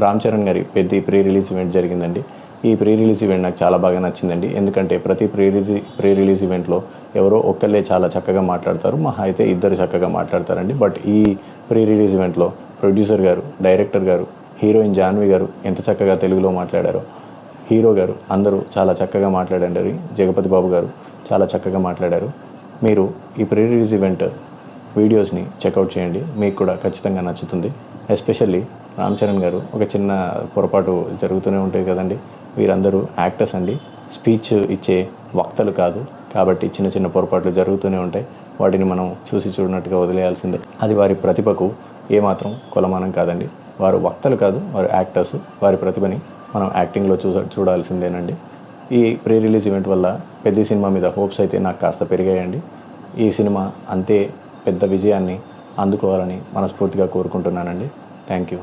రామ్ చరణ్ గారి పెద్ద pre release event జరిగిందండి. ఈ ప్రీ రిలీజ్ ఈవెంట్ నాకు చాలా బాగా నచ్చిందండి. ఎందుకంటే ప్రతి ప్రీ రిలీజ్ ఈవెంట్లో ఎవరో ఒక్కళ్ళే చాలా చక్కగా మాట్లాడతారు, మహా అయితే ఇద్దరు చక్కగా మాట్లాడతారండి. బట్ ఈ ప్రీ రిలీజ్ ఈవెంట్లో ప్రొడ్యూసర్ గారు, డైరెక్టర్ గారు, హీరోయిన్ జాన్వి గారు ఎంత చక్కగా తెలుగులో మాట్లాడారో, హీరో గారు అందరూ చాలా చక్కగా మాట్లాడారు. జగపతి బాబు గారు చాలా చక్కగా మాట్లాడారు. మీరు ఈ ప్రీ రిలీజ్ ఈవెంట్ వీడియోస్ని చెక్అవుట్ చేయండి, మీకు కూడా ఖచ్చితంగా నచ్చుతుంది. ఎస్పెషల్లీ రామ్ చరణ్ గారు ఒక చిన్న పొరపాటు జరుగుతూనే ఉంటాయి కదండి. వీరందరూ యాక్టర్స్ అండి, స్పీచ్ ఇచ్చే వక్తలు కాదు. కాబట్టి చిన్న చిన్న పొరపాట్లు జరుగుతూనే ఉంటాయి. వాటిని మనం చూసి చూడనట్టుగా వదిలేయాల్సిందే. అది వారి ప్రతిభకు ఏమాత్రం కొలమానం కాదండి. వారు వక్తలు కాదు, వారు యాక్టర్స్. వారి ప్రతిభని మనం యాక్టింగ్లో చూడాల్సిందేనండి. ఈ ప్రీ రిలీజ్ ఈవెంట్ వల్ల పెద్ద సినిమా మీద హోప్స్ అయితే నాకు కాస్త పెరిగాయండి. ఈ సినిమా అంతే పెద్ద విజయాన్ని అందుకోవాలని మనస్ఫూర్తిగా కోరుకుంటున్నానండి. Thank you.